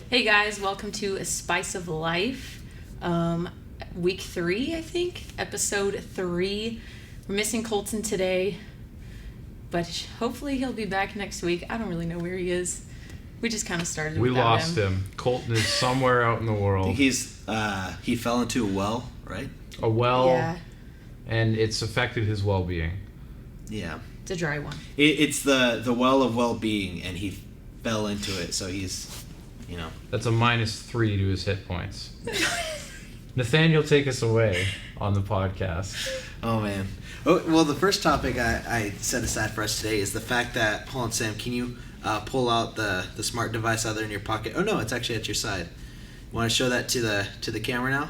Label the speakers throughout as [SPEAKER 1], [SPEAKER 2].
[SPEAKER 1] Hey guys, welcome to A Spice of Life, week 3, I think, episode 3. We're missing Colton today, but hopefully he'll be back next week. I don't really know where he is. We just kind of started
[SPEAKER 2] We
[SPEAKER 1] without
[SPEAKER 2] lost him. Colton is somewhere out in the world.
[SPEAKER 3] I think he fell into a well, right?
[SPEAKER 2] A well,
[SPEAKER 1] Yeah,
[SPEAKER 2] and it's affected his well-being.
[SPEAKER 3] Yeah.
[SPEAKER 1] it's a dry one.
[SPEAKER 3] It's the well of well-being, and he fell into it, so he's,
[SPEAKER 2] That's a -3 to his hit points. Nathaniel, take us away on the podcast.
[SPEAKER 3] Oh, man. Oh, well, the first topic I set aside for us today is the fact that, hold on, Sam, can you pull out the smart device out there in your pocket? Oh, no, it's actually at your side. You want to show that to the camera now?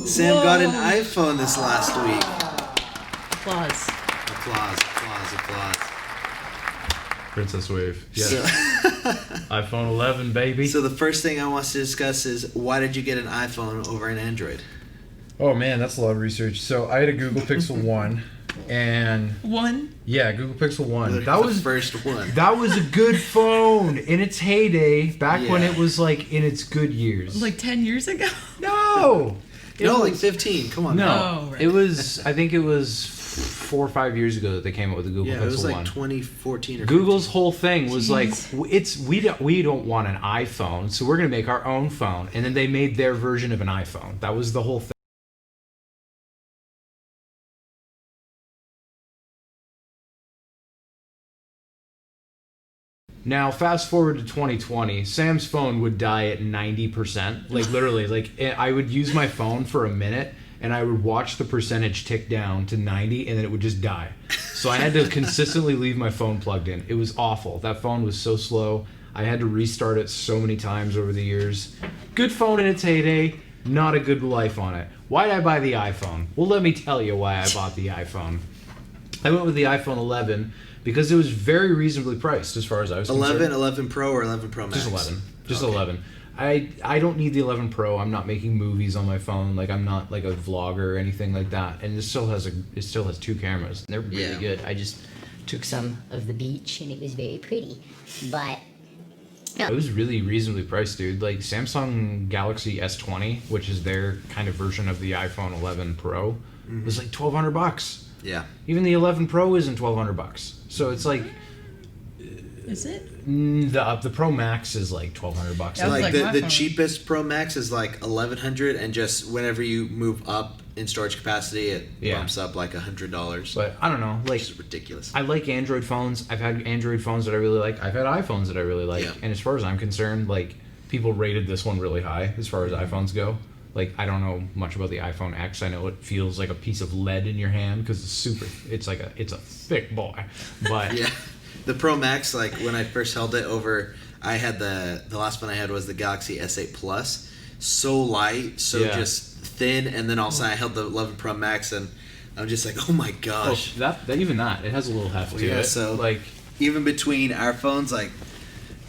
[SPEAKER 3] Sam got an iPhone this last week.
[SPEAKER 1] Applause.
[SPEAKER 3] Applause.
[SPEAKER 2] Princess Wave. Yes.
[SPEAKER 3] So,
[SPEAKER 2] iPhone 11, baby.
[SPEAKER 3] so the first thing I want to discuss is, why did you get an iPhone over an Android?
[SPEAKER 2] Oh, man, that's a lot of research. So I had a Google Pixel 1, and...
[SPEAKER 1] One?
[SPEAKER 2] Yeah, Google Pixel 1.
[SPEAKER 3] That was the first one.
[SPEAKER 2] That was a good phone in its heyday, back when
[SPEAKER 3] Yeah.
[SPEAKER 2] it was, like, in its good years.
[SPEAKER 1] Like 10 years ago?
[SPEAKER 2] No!
[SPEAKER 3] Like 15. Come on.
[SPEAKER 2] No,
[SPEAKER 1] Oh, right.
[SPEAKER 2] it was. I think it was 4 or 5 years ago that they came out with the Google
[SPEAKER 3] Yeah,
[SPEAKER 2] Pixel
[SPEAKER 3] it was like
[SPEAKER 2] 1.
[SPEAKER 3] 2014 or
[SPEAKER 2] Google's whole thing was
[SPEAKER 1] Jeez.
[SPEAKER 2] like, we don't want an iPhone, so we're gonna make our own phone, and then they made their version of an iPhone. That was the whole thing. Now, fast forward to 2020, Sam's phone would die at 90%. Like, literally, like, I would use my phone for a minute, and I would watch the percentage tick down to 90, and then it would just die. So I had to consistently leave my phone plugged in. It was awful. That phone was so slow. I had to restart it so many times over the years. Good phone in its heyday, not a good life on it. Why did I buy the iPhone? Well, let me tell you why I bought the iPhone. I went with the iPhone 11 because it was very reasonably priced as far as I was
[SPEAKER 3] 11,
[SPEAKER 2] concerned.
[SPEAKER 3] 11 Pro or 11 Pro Max?
[SPEAKER 2] Just 11. Just
[SPEAKER 3] Okay.
[SPEAKER 2] 11. I don't need the 11 Pro. I'm not making movies on my phone. Like, I'm not like a vlogger or anything like that. And it still has 2 cameras.
[SPEAKER 4] They're really
[SPEAKER 3] Yeah.
[SPEAKER 4] good. I just took some of the beach and it was very pretty. But no.
[SPEAKER 2] It was really reasonably priced, dude. Like, Samsung Galaxy S20, which is their kind of version of the iPhone 11 Pro, was like $1,200.
[SPEAKER 3] Yeah.
[SPEAKER 2] Even the 11 Pro isn't $1,200. So it's like
[SPEAKER 1] Is it?
[SPEAKER 2] the Pro Max is like $1,200.
[SPEAKER 1] That was
[SPEAKER 3] Like
[SPEAKER 1] like my
[SPEAKER 3] the
[SPEAKER 1] phone.
[SPEAKER 3] cheapest Pro Max is like 1100, and just whenever you move up in storage capacity, it
[SPEAKER 2] Yeah.
[SPEAKER 3] bumps up like $100.
[SPEAKER 2] But I don't know, like,
[SPEAKER 3] Which is ridiculous.
[SPEAKER 2] I like Android phones. I've had Android phones that I really like. I've had iPhones that I really like.
[SPEAKER 3] Yeah.
[SPEAKER 2] And as far as I'm concerned, like, people rated this one really high as far as iPhones go. Like, I don't know much about the iPhone X. I know it feels like a piece of lead in your hand because it's a thick boy. But
[SPEAKER 3] Yeah. The Pro Max, like when I first held it over, I had the last one I had was the Galaxy S8 Plus. So light, so
[SPEAKER 2] Yeah.
[SPEAKER 3] just thin, and then also I held the 11 Pro Max, and I'm just like, oh my
[SPEAKER 2] oh,
[SPEAKER 3] gosh.
[SPEAKER 2] that even that, it has a little heft to
[SPEAKER 3] Yeah,
[SPEAKER 2] it.
[SPEAKER 3] so
[SPEAKER 2] like,
[SPEAKER 3] even between our phones, like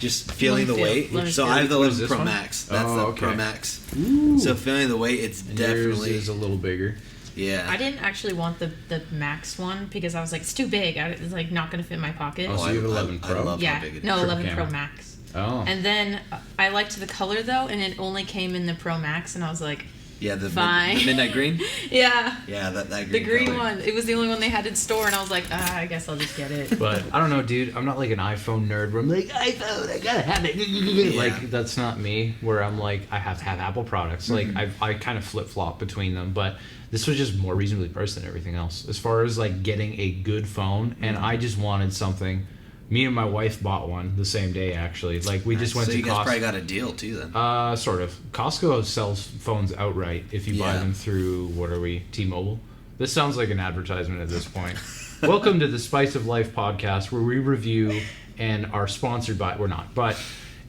[SPEAKER 3] just feeling the
[SPEAKER 1] Let me
[SPEAKER 3] weight.
[SPEAKER 1] feel- let me
[SPEAKER 3] So
[SPEAKER 1] feel.
[SPEAKER 3] I have the
[SPEAKER 2] What is
[SPEAKER 3] 11
[SPEAKER 2] this
[SPEAKER 3] Pro
[SPEAKER 2] one?
[SPEAKER 3] Max. That's
[SPEAKER 2] Oh,
[SPEAKER 3] the
[SPEAKER 2] okay.
[SPEAKER 3] Pro Max.
[SPEAKER 2] ooh,
[SPEAKER 3] So feeling the weight, it's
[SPEAKER 2] and yours
[SPEAKER 3] definitely
[SPEAKER 2] is a little bigger.
[SPEAKER 3] yeah.
[SPEAKER 1] I didn't actually want the Max one because I was like, it's too big. It's like not going to fit in my pocket.
[SPEAKER 2] Oh, so you have 11
[SPEAKER 3] I
[SPEAKER 2] Pro?
[SPEAKER 3] love
[SPEAKER 1] yeah,
[SPEAKER 3] how big it is.
[SPEAKER 1] no,
[SPEAKER 2] Triple
[SPEAKER 1] 11 Pro
[SPEAKER 2] camera.
[SPEAKER 1] Max.
[SPEAKER 2] Oh,
[SPEAKER 1] And then I liked the color though, and it only came in the Pro Max, and I was like,
[SPEAKER 3] Yeah, the
[SPEAKER 1] Fine.
[SPEAKER 3] midnight green.
[SPEAKER 1] yeah,
[SPEAKER 3] Yeah, that
[SPEAKER 1] the
[SPEAKER 3] green.
[SPEAKER 1] green
[SPEAKER 3] color.
[SPEAKER 1] one. It was the only one they had in store, and I was like, I guess I'll just get it.
[SPEAKER 2] but I don't know, dude. I'm not like an iPhone nerd where I'm like, iPhone, I gotta have it.
[SPEAKER 3] Yeah.
[SPEAKER 2] Like, that's not me. Where I'm like, I have to have Apple products. Like, I kind of flip flop between them. But this was just more reasonably priced than everything else, as far as like getting a good phone. And I just wanted something. Me and my wife bought one the same day, actually. Like, we just went
[SPEAKER 3] So
[SPEAKER 2] to
[SPEAKER 3] you guys
[SPEAKER 2] Costco.
[SPEAKER 3] probably got a deal too then.
[SPEAKER 2] Sort of. Costco sells phones outright if you buy
[SPEAKER 3] Yeah.
[SPEAKER 2] them through, what are we, T-Mobile? This sounds like an advertisement at this point. Welcome to the Spice of Life podcast, where we review and are sponsored by, we're not, but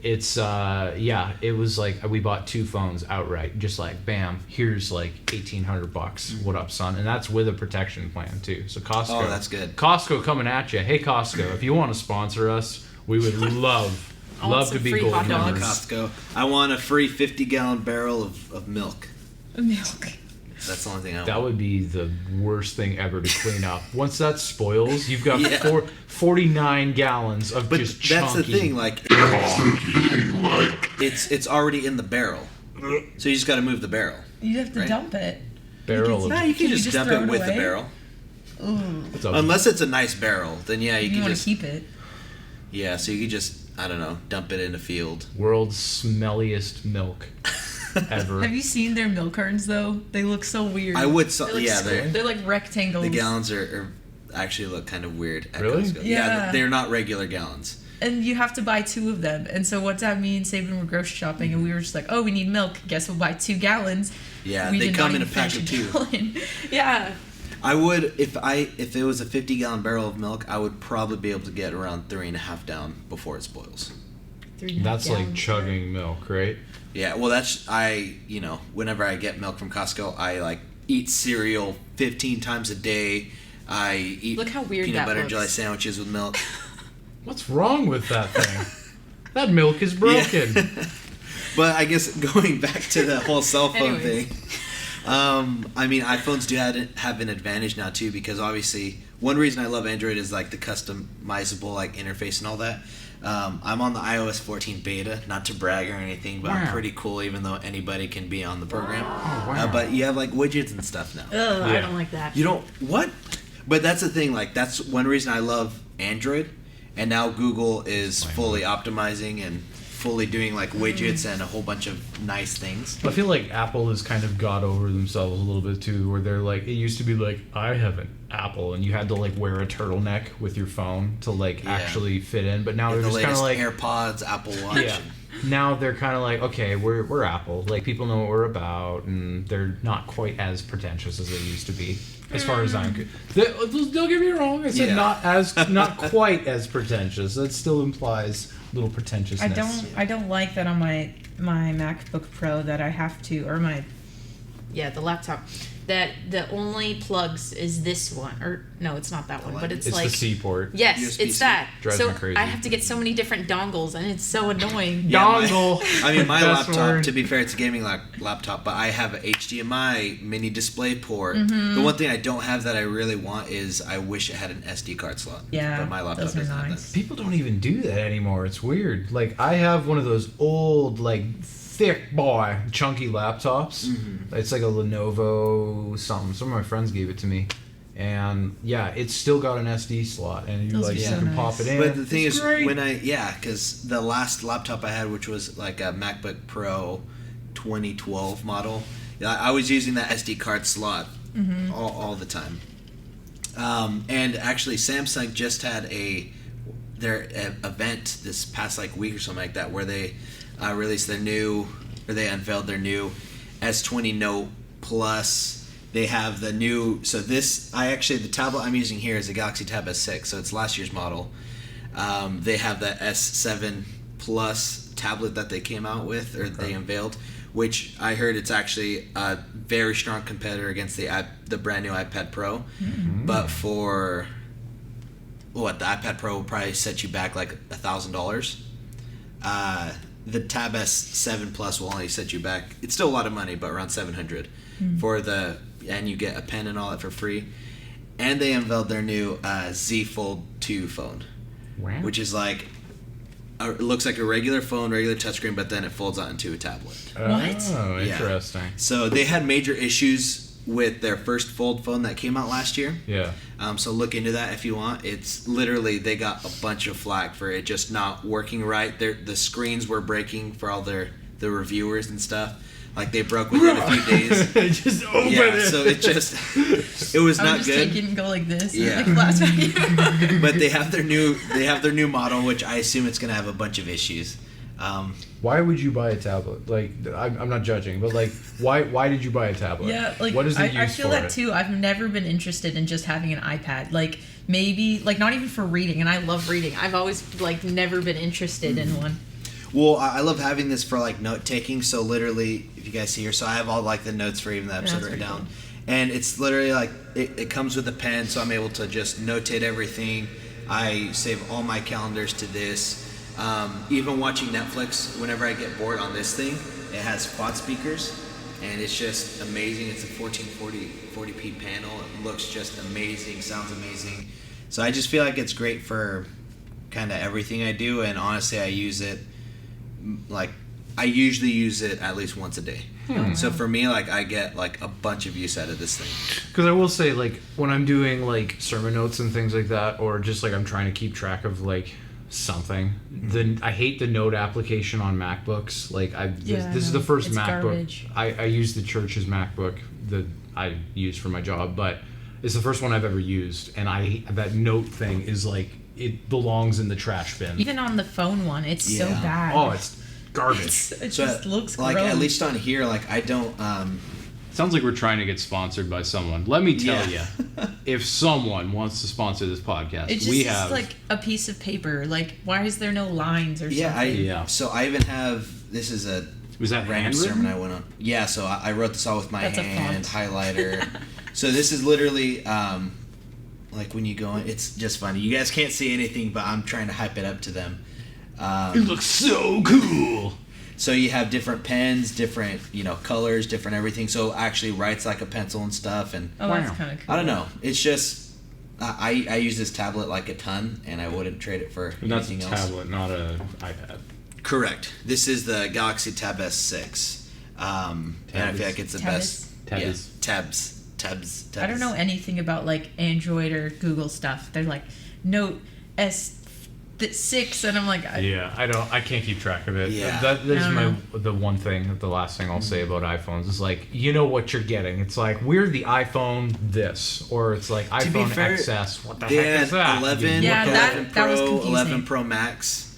[SPEAKER 2] it's, it was like, we bought 2 phones outright, just like, bam, here's like $1,800. What up, son? And that's with a protection plan too. So Costco.
[SPEAKER 3] Oh, that's good.
[SPEAKER 2] Costco coming at you. Hey, Costco, if you want to sponsor us, we would love
[SPEAKER 1] I want
[SPEAKER 2] Love
[SPEAKER 1] some
[SPEAKER 2] to be
[SPEAKER 1] free
[SPEAKER 2] gold
[SPEAKER 1] hot
[SPEAKER 2] members.
[SPEAKER 1] dogs.
[SPEAKER 3] Costco. I want a free 50-gallon barrel of milk.
[SPEAKER 1] Milk.
[SPEAKER 3] That's the only thing I want.
[SPEAKER 2] That would be the worst thing ever to clean up. Once that spoils, you've got
[SPEAKER 3] Yeah.
[SPEAKER 2] 49 gallons of
[SPEAKER 3] But
[SPEAKER 2] just
[SPEAKER 3] that's
[SPEAKER 2] chunky.
[SPEAKER 3] the thing, like it's already in the barrel, so you just got to move the barrel.
[SPEAKER 5] You have to
[SPEAKER 3] Right.
[SPEAKER 5] dump it.
[SPEAKER 2] barrel
[SPEAKER 3] No,
[SPEAKER 2] of...
[SPEAKER 3] you can just dump
[SPEAKER 5] throw
[SPEAKER 3] it
[SPEAKER 5] it
[SPEAKER 3] with the
[SPEAKER 5] away?
[SPEAKER 3] barrel.
[SPEAKER 5] Ooh.
[SPEAKER 2] What's up?
[SPEAKER 3] Unless it's a nice barrel, then yeah, you
[SPEAKER 5] You
[SPEAKER 3] can
[SPEAKER 5] want to
[SPEAKER 3] just
[SPEAKER 5] keep it.
[SPEAKER 3] yeah. So you could just I don't know, dump it in a field.
[SPEAKER 2] World's smelliest milk ever.
[SPEAKER 5] Have you seen their milk cartons though? They look so weird.
[SPEAKER 3] I would,
[SPEAKER 1] They're like
[SPEAKER 3] yeah.
[SPEAKER 1] square.
[SPEAKER 5] They're like rectangles.
[SPEAKER 3] The gallons are actually look kind of weird. At
[SPEAKER 2] Really?
[SPEAKER 3] Costco.
[SPEAKER 5] Yeah.
[SPEAKER 3] They're not regular gallons.
[SPEAKER 5] And you have to buy 2 of them. And so what's that mean? Sabin were grocery shopping and we were just like, oh, we need milk. Guess we'll buy 2 gallons.
[SPEAKER 3] Yeah,
[SPEAKER 5] We
[SPEAKER 3] they
[SPEAKER 5] did
[SPEAKER 3] come
[SPEAKER 5] not
[SPEAKER 3] in a
[SPEAKER 5] even
[SPEAKER 3] pack
[SPEAKER 5] finish
[SPEAKER 3] of 2.
[SPEAKER 5] gallon.
[SPEAKER 1] Yeah.
[SPEAKER 3] I would if it was a 50-gallon barrel of milk, I would probably be able to get around 3.5 down before it spoils.
[SPEAKER 2] That's like chugging milk, right?
[SPEAKER 3] Yeah, well, whenever I get milk from Costco, I like eat cereal 15 times a day. I eat
[SPEAKER 1] Look how weird
[SPEAKER 3] peanut
[SPEAKER 1] that
[SPEAKER 3] butter
[SPEAKER 1] looks.
[SPEAKER 3] jelly sandwiches with milk.
[SPEAKER 2] What's wrong with that thing? That milk is broken.
[SPEAKER 3] But I guess going back to the whole cell phone
[SPEAKER 1] Anyways.
[SPEAKER 3] thing, I mean, iPhones do have an advantage now too, because obviously one reason I love Android is like the customizable like interface and all that. I'm on the iOS 14 beta, not to brag or anything, but I'm
[SPEAKER 2] Wow.
[SPEAKER 3] pretty cool, even though anybody can be on the program.
[SPEAKER 2] wow.
[SPEAKER 3] But you have like widgets and stuff now.
[SPEAKER 1] Ugh, I
[SPEAKER 2] Yeah.
[SPEAKER 1] don't like that.
[SPEAKER 3] You don't what? But that's the thing. Like that's one reason I love Android, and now Google is fully optimizing and fully doing like widgets and a whole bunch of nice things.
[SPEAKER 2] I feel like Apple has kind of got over themselves a little bit too, where they're like, it used to be like, I have an Apple, and you had to like wear a turtleneck with your phone to like
[SPEAKER 3] Yeah.
[SPEAKER 2] actually fit in. But now
[SPEAKER 3] The
[SPEAKER 2] they're just kind of
[SPEAKER 3] latest
[SPEAKER 2] like,
[SPEAKER 3] AirPods, Apple Watch.
[SPEAKER 2] yeah. Now they're kind of like, okay, we're Apple. Like people know what we're about, and they're not quite as pretentious as they used to be. As far as I'm good, don't get me wrong. I said
[SPEAKER 3] Yeah.
[SPEAKER 2] not quite as pretentious. That still implies a little pretentiousness.
[SPEAKER 5] I don't like that on my MacBook Pro that I have to, or my
[SPEAKER 1] Yeah, the laptop. That the only plugs is this one, or no, it's not that one, but it's
[SPEAKER 2] It's
[SPEAKER 1] like
[SPEAKER 2] the C port.
[SPEAKER 1] yes,
[SPEAKER 3] USB-C.
[SPEAKER 1] it's that.
[SPEAKER 2] Drives
[SPEAKER 1] so
[SPEAKER 2] me crazy.
[SPEAKER 1] I have to get so many different dongles, and it's so annoying.
[SPEAKER 3] Yeah,
[SPEAKER 2] Dongle.
[SPEAKER 3] I mean, my
[SPEAKER 2] Best
[SPEAKER 3] laptop,
[SPEAKER 2] word.
[SPEAKER 3] to be fair, it's a gaming laptop, but I have a HDMI mini display port. The one thing I don't have that I really want is I wish it had an SD card slot.
[SPEAKER 5] Yeah,
[SPEAKER 3] But my laptop
[SPEAKER 5] those are
[SPEAKER 3] doesn't have
[SPEAKER 5] nice.
[SPEAKER 3] that.
[SPEAKER 2] People don't even do that anymore. It's weird. Like I have one of those old, like thick boy, chunky laptops. It's like a Lenovo something. Some of my friends gave it to me, and yeah, it's still got an SD slot, and you
[SPEAKER 5] Those
[SPEAKER 2] like
[SPEAKER 5] are
[SPEAKER 2] you
[SPEAKER 5] so
[SPEAKER 2] can
[SPEAKER 5] nice.
[SPEAKER 2] pop it in.
[SPEAKER 3] But the thing
[SPEAKER 2] It's
[SPEAKER 3] is,
[SPEAKER 2] great.
[SPEAKER 3] because the last laptop I had, which was like a MacBook Pro 2012 model, I was using that SD card slot all the time. And actually, Samsung just had their event this past like week or something like that, where they released they unveiled their new S20 Note Plus. They have the new, the tablet I'm using here is a Galaxy Tab S6, so it's last year's model. They have the S7 Plus tablet that they came out with, or they unveiled, which I heard it's actually a very strong competitor against the brand new iPad Pro. But for the iPad Pro will probably set you back like $1,000. The Tab S7 Plus will only set you back. It's still a lot of money, but around $700 and you get a pen and all that for free. And they unveiled their new Z Fold 2 phone,
[SPEAKER 2] Wow.
[SPEAKER 3] which is like it looks like a regular phone, regular touchscreen, but then it folds out into a tablet.
[SPEAKER 2] Oh,
[SPEAKER 3] Yeah.
[SPEAKER 2] interesting.
[SPEAKER 3] So they had major issues with their first fold phone that came out last year.
[SPEAKER 2] Yeah.
[SPEAKER 3] So look into that if you want. It's literally, they got a bunch of flack for it just not working right. The screens were breaking for all the reviewers and stuff. Like they broke within a few days.
[SPEAKER 2] Just open
[SPEAKER 3] Yeah,
[SPEAKER 2] it.
[SPEAKER 3] so it was
[SPEAKER 5] I
[SPEAKER 3] not
[SPEAKER 5] would just
[SPEAKER 3] good.
[SPEAKER 5] take it and go like this.
[SPEAKER 3] Yeah.
[SPEAKER 5] Like flash vacuum.
[SPEAKER 3] But they have their new model, which I assume it's gonna have a bunch of issues.
[SPEAKER 2] Why would you buy a tablet? Like, I'm not judging, but like, why did you buy a tablet?
[SPEAKER 5] Yeah, like
[SPEAKER 2] what is the use
[SPEAKER 5] I feel
[SPEAKER 2] for
[SPEAKER 5] that
[SPEAKER 2] it?
[SPEAKER 5] too. I've never been interested in just having an iPad. Like maybe like not even for reading, and I love reading. I've always like never been interested in one.
[SPEAKER 3] Well, I love having this for like note taking. So literally, if you guys see here, so I have all like the notes for even the episode
[SPEAKER 5] that's
[SPEAKER 3] written
[SPEAKER 5] pretty
[SPEAKER 3] down, and it's literally like it comes with a pen, so I'm able to just notate everything. I save all my calendars to this. Even watching Netflix, whenever I get bored on this thing, it has quad speakers, and it's just amazing. It's a 1440p panel. It looks just amazing, sounds amazing. So I just feel like it's great for kind of everything I do, and honestly, I use it, like, I usually use it at least once a day. So for me, like, I get like a bunch of use out of this thing.
[SPEAKER 2] Because I will say, like, when I'm doing like sermon notes and things like that, or just like I'm trying to keep track of like something, then I hate the note application on MacBooks. Like, this is the first
[SPEAKER 5] It's
[SPEAKER 2] MacBook
[SPEAKER 5] garbage.
[SPEAKER 2] I use the church's MacBook that I use for my job, but it's the first one I've ever used, and that note thing is like, it belongs in the trash bin.
[SPEAKER 5] Even on the phone one, it's so
[SPEAKER 3] Yeah.
[SPEAKER 5] bad.
[SPEAKER 2] Oh, it's garbage.
[SPEAKER 5] It just looks
[SPEAKER 3] like,
[SPEAKER 5] gross.
[SPEAKER 3] at least on here, like, I don't
[SPEAKER 2] Sounds like we're trying to get sponsored by someone. Let me tell
[SPEAKER 3] Yeah.
[SPEAKER 2] you, if someone wants to sponsor this podcast,
[SPEAKER 5] It just
[SPEAKER 2] we
[SPEAKER 5] is
[SPEAKER 2] have
[SPEAKER 5] like a piece of paper. Like, why is there no lines or something?
[SPEAKER 3] So I even have, this is a
[SPEAKER 2] Was that
[SPEAKER 3] random
[SPEAKER 2] handwritten?
[SPEAKER 3] sermon I went on. Yeah, so I wrote this all with my
[SPEAKER 5] That's a
[SPEAKER 3] hand,
[SPEAKER 5] font.
[SPEAKER 3] highlighter. So this is literally, like, when you go in, it's just funny. You guys can't see anything, but I'm trying to hype it up to them.
[SPEAKER 2] It looks so cool.
[SPEAKER 3] So you have different pens, different, colors, different everything. So it actually writes like a pencil and stuff. And
[SPEAKER 5] Oh, that's
[SPEAKER 2] Wow.
[SPEAKER 5] kind of cool.
[SPEAKER 3] I don't know. It's just, I use this tablet like a ton, and I wouldn't trade it for
[SPEAKER 2] And that's a
[SPEAKER 3] anything else.
[SPEAKER 2] tablet, not a iPad.
[SPEAKER 3] Correct. This is the Galaxy Tab S6. And I feel like it's the best.
[SPEAKER 2] Tabs.
[SPEAKER 3] Yeah, tabs.
[SPEAKER 5] I don't know anything about like Android or Google stuff. They're like Note S6, and I'm like,
[SPEAKER 2] Yeah, I can't keep track of it.
[SPEAKER 3] Yeah.
[SPEAKER 2] That's
[SPEAKER 5] I don't
[SPEAKER 2] the one thing, the last thing I'll say about iPhones is like, you know what you're getting. It's like, we're the iPhone this, or it's like
[SPEAKER 3] To be
[SPEAKER 2] iPhone
[SPEAKER 3] fair,
[SPEAKER 2] XS. What the
[SPEAKER 3] They
[SPEAKER 2] heck
[SPEAKER 3] had
[SPEAKER 2] is that?
[SPEAKER 3] 11,
[SPEAKER 5] Yeah,
[SPEAKER 3] 11
[SPEAKER 5] that was
[SPEAKER 3] Pro,
[SPEAKER 5] confusing.
[SPEAKER 3] 11 Pro Max.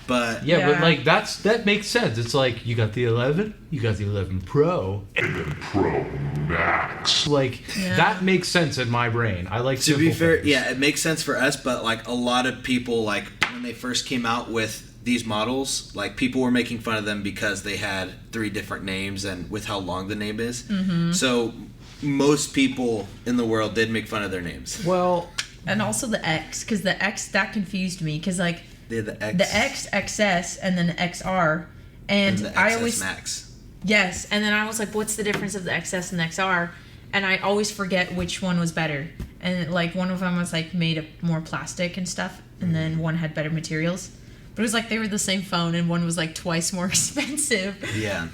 [SPEAKER 3] But
[SPEAKER 2] Yeah, but
[SPEAKER 5] Yeah.
[SPEAKER 2] like that makes sense. It's like, you got the 11, you got the 11 Pro, and then Pro Max. Like,
[SPEAKER 5] Yeah.
[SPEAKER 2] that makes sense in my brain. I like
[SPEAKER 3] to be
[SPEAKER 2] simple
[SPEAKER 3] fair,
[SPEAKER 2] things.
[SPEAKER 3] yeah, it makes sense for us, but like a lot of people, like when they first came out with these models, like people were making fun of them because they had 3 different names and with how long the name is.
[SPEAKER 5] Mm-hmm.
[SPEAKER 3] So most people in the world did make fun of their names.
[SPEAKER 2] Well,
[SPEAKER 5] and also the X, because the X, that confused me, because like
[SPEAKER 3] They had the X,
[SPEAKER 5] the X, XS, and then the XR, and
[SPEAKER 3] the XS
[SPEAKER 5] I always
[SPEAKER 3] Max.
[SPEAKER 5] yes, and then I was like, what's the difference of the XS and the XR? And I always forget which one was better. And like one of them was like made of more plastic and stuff, and then one had better materials. But it was like they were the same phone, and one was like twice more expensive.
[SPEAKER 3] Yeah.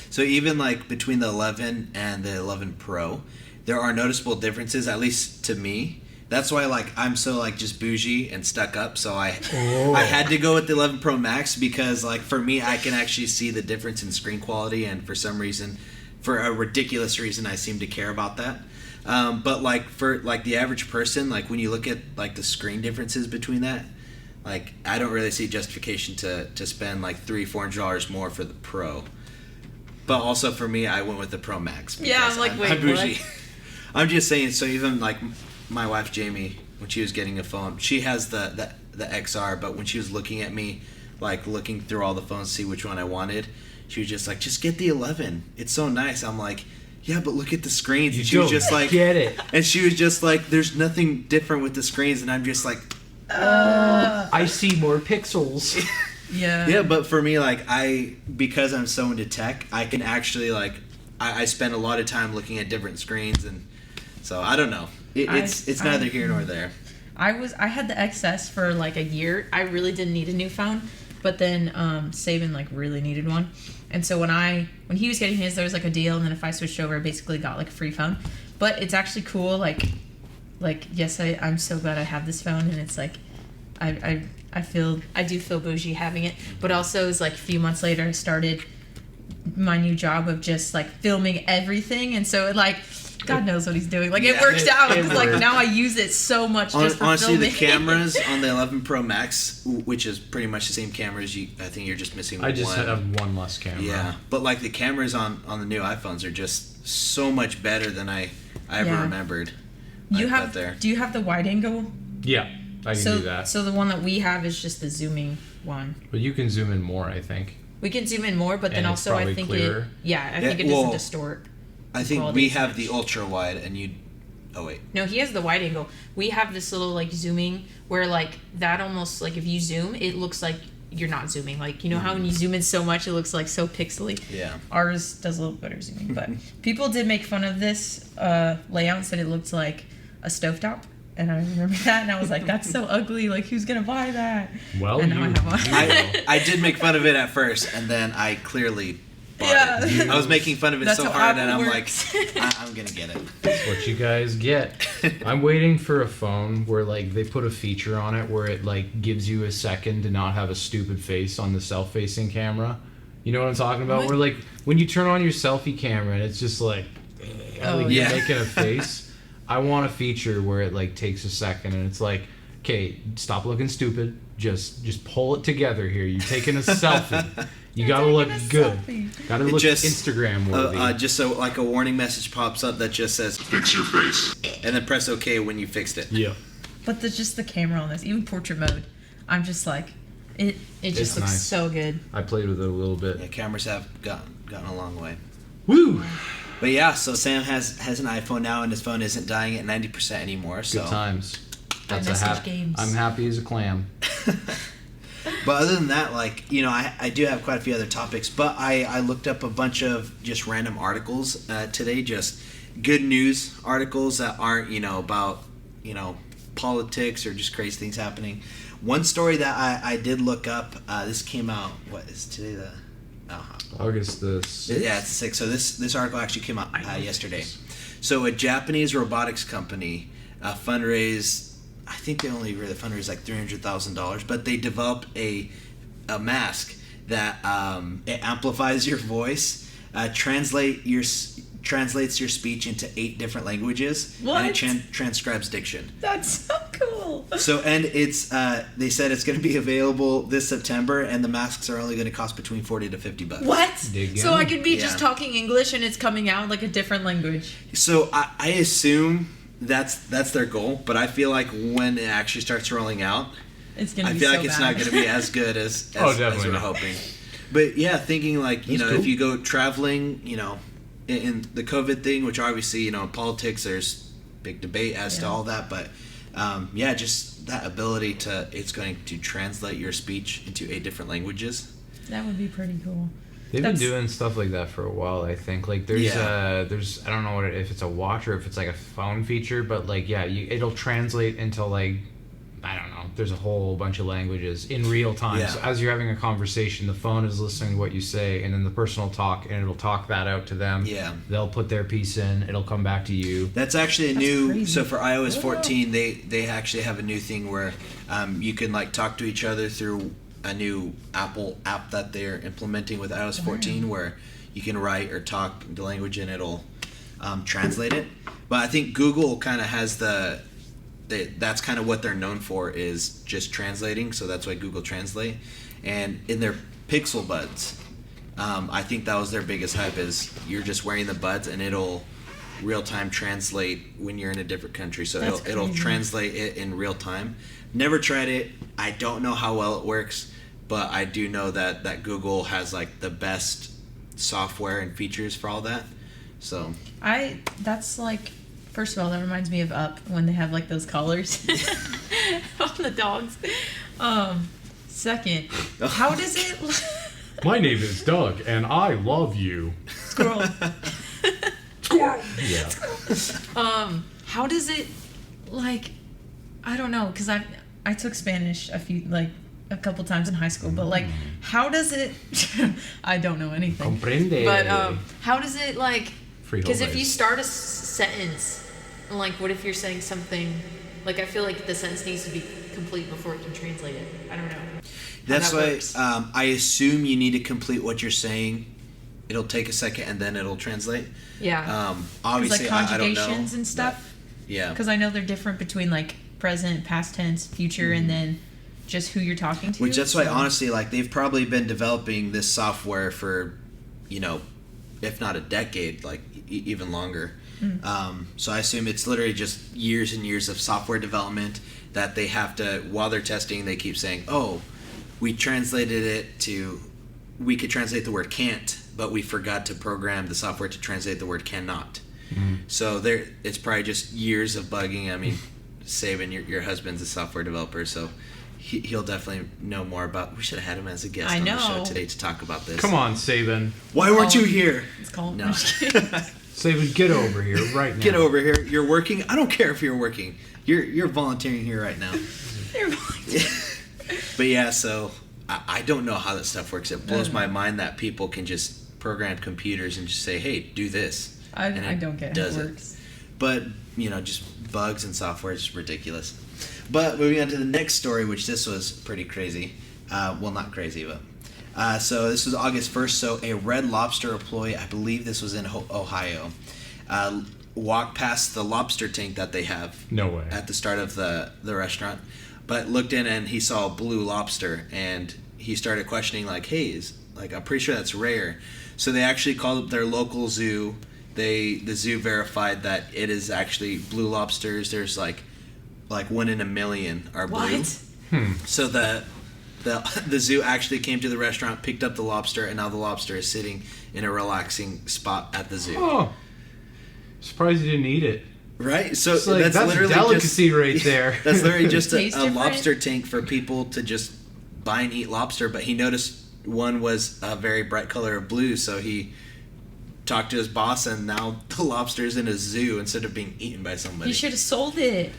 [SPEAKER 3] So even like between the 11 and the 11 Pro, there are noticeable differences, at least to me. That's why like I'm so like just bougie and stuck up. So I had to go with the 11 Pro Max because like for me I can actually see the difference in screen quality, and for some reason, for a ridiculous reason, I seem to care about that. But like for like the average person, like when you look at like the screen differences between that, like I don't really see justification to spend like $300-$400 more for the Pro. But also for me, I went with the Pro Max.
[SPEAKER 5] Yeah, I'm like, wait,
[SPEAKER 3] I'm bougie.
[SPEAKER 5] what?
[SPEAKER 3] I'm just saying. So even like my wife Jamie, when she was getting a phone, she has the XR, but when she was looking at me, like looking through all the phones to see which one I wanted, she was just like, just get the 11. It's so nice. I'm like, yeah, but look at the screens. And she was just like,
[SPEAKER 2] get it.
[SPEAKER 3] and she was just like, there's nothing different with the screens. And I'm just like,
[SPEAKER 2] I see more pixels.
[SPEAKER 5] Yeah.
[SPEAKER 3] yeah, but for me, like because I'm so into tech, I can actually like, I spend a lot of time looking at different screens, and so I don't know. It's neither here nor there.
[SPEAKER 5] I had the XS for like a year. I really didn't need a new phone, but then Sabin like really needed one, and so when he was getting his, there was like a deal, and then if I switched over, I basically got like a free phone. But it's actually cool. Like yes, I'm so glad I have this phone, and it's like I do feel bougie having it, but also it's like a few months later I started my new job of just like filming everything, and so it like God knows what he's doing. Like it works out because like now I use it so much just for
[SPEAKER 3] Honestly,
[SPEAKER 5] filming.
[SPEAKER 3] the cameras on the 11 Pro Max, which is pretty much the same cameras, I think you're just missing one.
[SPEAKER 2] I just have one less camera.
[SPEAKER 3] Yeah, but like the cameras on the new iPhones are just so much better than I ever
[SPEAKER 5] Yeah.
[SPEAKER 3] remembered.
[SPEAKER 5] Do you have the wide angle?
[SPEAKER 2] Yeah, I can do that.
[SPEAKER 5] So the one that we have is just the zooming one.
[SPEAKER 2] But you can zoom in more, I think.
[SPEAKER 5] We can zoom in more, but then
[SPEAKER 2] And it's
[SPEAKER 5] also I
[SPEAKER 2] probably
[SPEAKER 5] think
[SPEAKER 2] clearer.
[SPEAKER 5] I think it doesn't
[SPEAKER 3] well,
[SPEAKER 5] distort.
[SPEAKER 3] I think
[SPEAKER 5] quality
[SPEAKER 3] we
[SPEAKER 5] as
[SPEAKER 3] have
[SPEAKER 5] much.
[SPEAKER 3] the ultra wide, and you. Oh wait.
[SPEAKER 5] No, he has the wide angle. We have this little like zooming where like that almost like if you zoom, it looks like you're not zooming. Like, you know how when you zoom in so much, it looks like so pixely?
[SPEAKER 3] Yeah.
[SPEAKER 5] Ours does a little better zooming. But people did make fun of this layout and said it looked like a stovetop. And I remember that, and I was like, that's so ugly. Like, who's going to buy that?
[SPEAKER 2] Well,
[SPEAKER 5] and now I have one.
[SPEAKER 3] I did make fun of it at first, and then I clearly bought it. I was making fun of it so hard, and I'm
[SPEAKER 5] works.
[SPEAKER 3] like, I'm going to get it.
[SPEAKER 2] That's what you guys get. I'm waiting for a phone where, like, they put a feature on it where it, like, gives you a second to not have a stupid face on the self-facing camera. You know what I'm talking about?
[SPEAKER 5] What?
[SPEAKER 2] Where, like, when you turn on your selfie camera and it's just like, you're making a face. I want a feature where it, like, takes a second and it's like, okay, stop looking stupid. Just pull it together here. You're taking a selfie. You gotta look good. Gotta look Instagram worthy.
[SPEAKER 3] Just so, like, a warning message pops up that just says, fix your face. And then press OK when you fixed it.
[SPEAKER 2] Yeah.
[SPEAKER 5] But just the camera on this, even portrait mode, I'm just like, it just looks
[SPEAKER 2] nice.
[SPEAKER 5] So good.
[SPEAKER 2] I played with it a little bit.
[SPEAKER 3] Yeah, cameras have gotten a long way.
[SPEAKER 2] Woo!
[SPEAKER 3] But yeah, so Sam has an iPhone now, and his phone isn't dying at 90% anymore. So
[SPEAKER 2] Good times.
[SPEAKER 5] Games.
[SPEAKER 2] I'm happy as a clam.
[SPEAKER 3] But other than that, like, you know, I do have quite a few other topics, but I looked up a bunch of just random articles today, just good news articles that aren't, you know, about, you know, politics or just crazy things happening. One story that I did look up, this came out, what is today, the...
[SPEAKER 2] August the 6th?
[SPEAKER 3] Yeah, it's 6th. So this article actually came out yesterday. So a Japanese robotics company fundraised, I think they only really fundraised like $300,000, but they developed a mask that it amplifies your voice, translates your speech into 8 different languages,
[SPEAKER 5] What?
[SPEAKER 3] and it transcribes diction.
[SPEAKER 5] That's so cool.
[SPEAKER 3] So, and it's they said it's going to be available this September, and the masks are only going to cost between $40 to $50.
[SPEAKER 5] What?
[SPEAKER 2] Dig
[SPEAKER 5] So
[SPEAKER 2] in.
[SPEAKER 5] I could be just
[SPEAKER 3] Yeah.
[SPEAKER 5] talking English and it's coming out like a different language.
[SPEAKER 3] So I assume that's their goal, but I feel like when it actually starts rolling out,
[SPEAKER 5] It's gonna
[SPEAKER 3] I
[SPEAKER 5] be
[SPEAKER 3] feel
[SPEAKER 5] so
[SPEAKER 3] like it's
[SPEAKER 5] bad.
[SPEAKER 3] not going to be as good as
[SPEAKER 2] definitely
[SPEAKER 3] we're
[SPEAKER 2] not.
[SPEAKER 3] hoping. But yeah, thinking like, you
[SPEAKER 2] That's
[SPEAKER 3] know,
[SPEAKER 2] cool.
[SPEAKER 3] if you go traveling, you know, in the COVID thing, which obviously, you know, in politics, there's big debate as to all that, but yeah, just that ability it's going to translate your speech into 8 different languages.
[SPEAKER 5] That would be pretty cool.
[SPEAKER 2] They've
[SPEAKER 5] That's-
[SPEAKER 2] been doing stuff like that for a while, I think. Like, there's I don't know if it's a watch or if it's like a phone feature, but like, yeah, it'll translate into like, I don't know. There's a whole bunch of languages in real time.
[SPEAKER 3] Yeah.
[SPEAKER 2] So as you're having a conversation, the phone is listening to what you say, and then the person will talk, and it'll talk that out to them.
[SPEAKER 3] Yeah.
[SPEAKER 2] They'll put their piece in. It'll come back to you.
[SPEAKER 3] That's actually
[SPEAKER 5] That's
[SPEAKER 3] new.
[SPEAKER 5] crazy.
[SPEAKER 3] So for iOS 14, they actually have a new thing where you can like talk to each other through a new Apple app that they're implementing with iOS 14, where you can write or talk the language and it'll translate it. But I think Google kind of has that's kind of what they're known for, is just translating. So that's why Google Translate. And in their Pixel Buds, I think that was their biggest hype, is you're just wearing the buds and it'll real time translate when you're in a different country. So
[SPEAKER 5] That's
[SPEAKER 3] it'll
[SPEAKER 5] crazy.
[SPEAKER 3] translate it in real time. Never tried it. I don't know how well it works, but I do know that Google has like the best software and features for all that. So
[SPEAKER 5] That's like, first of all, that reminds me of Up when they have like those collars on the dogs. Second, how does it
[SPEAKER 2] My name is Doug, and I love you.
[SPEAKER 5] squirrel?
[SPEAKER 2] Yeah.
[SPEAKER 5] How does it, like, I don't know, because I took Spanish a couple times in high school, but like, how does it? I don't know anything.
[SPEAKER 2] Comprende.
[SPEAKER 5] But how does it, like? Because if you
[SPEAKER 2] Frijoles.
[SPEAKER 5] start a sentence, like, what if you're saying something? Like, I feel like the sentence needs to be complete before it can translate it. I don't know.
[SPEAKER 3] that's
[SPEAKER 5] that
[SPEAKER 3] why
[SPEAKER 5] works.
[SPEAKER 3] I assume you need to complete what you're saying. It'll take a second and then it'll translate.
[SPEAKER 5] Yeah.
[SPEAKER 3] Obviously,
[SPEAKER 5] like
[SPEAKER 3] I don't know.
[SPEAKER 5] conjugations and stuff.
[SPEAKER 3] Yeah.
[SPEAKER 5] Because I know they're different between like present, past tense, future, and then just who you're talking to.
[SPEAKER 3] Which that's why,
[SPEAKER 5] so-
[SPEAKER 3] honestly, like, they've probably been developing this software for, you know, if not a decade, like even longer. So I assume it's literally just years and years of software development that they have to, while they're testing, they keep saying, oh, we translated it to, we could translate the word can't, but we forgot to program the software to translate the word cannot. So it's probably just years of bugging. I mean, Sabin, your husband's a software developer, so he'll definitely know more about. We should have had him as a guest
[SPEAKER 5] I
[SPEAKER 3] on
[SPEAKER 5] know.
[SPEAKER 3] the show today to talk about this.
[SPEAKER 2] Come on, Sabin.
[SPEAKER 3] Why weren't you here?
[SPEAKER 5] It's called.
[SPEAKER 3] No.
[SPEAKER 2] Sabin, get over here right now.
[SPEAKER 3] Get over here. You're working. I don't care if you're working. You're volunteering here right now. But yeah, so I don't know how that stuff works. It blows my mind that people can just program computers and just say, "Hey, do this."
[SPEAKER 5] I don't get how it works.
[SPEAKER 3] But just bugs and software is ridiculous. But moving on to the next story, which this was pretty crazy. Well, not crazy, but so this was August 1st. So a Red Lobster employee, I believe this was in Ohio, walked past the lobster tank that they have.
[SPEAKER 2] No way.
[SPEAKER 3] At the start of the restaurant, but looked in and he saw a blue lobster, and he started questioning like, "Hey, I'm pretty sure that's rare." So they actually called up their local zoo. The zoo verified that it is actually blue lobsters. There's like 1 in a million are blue.
[SPEAKER 5] What?
[SPEAKER 3] So the zoo actually came to the restaurant, picked up the lobster, and now the lobster is sitting in a relaxing spot at the zoo.
[SPEAKER 2] Oh, surprised you didn't eat it.
[SPEAKER 3] Right? So
[SPEAKER 2] It's like, that's
[SPEAKER 3] literally
[SPEAKER 2] delicacy
[SPEAKER 3] just,
[SPEAKER 2] right there.
[SPEAKER 3] That's literally just
[SPEAKER 5] Tastes
[SPEAKER 3] a
[SPEAKER 5] different?
[SPEAKER 3] lobster tank for people to just buy and eat lobster. But he noticed one was a very bright color of blue, so he talked to his boss, and now the lobster's in a zoo instead of being eaten by somebody.
[SPEAKER 5] You should have sold it.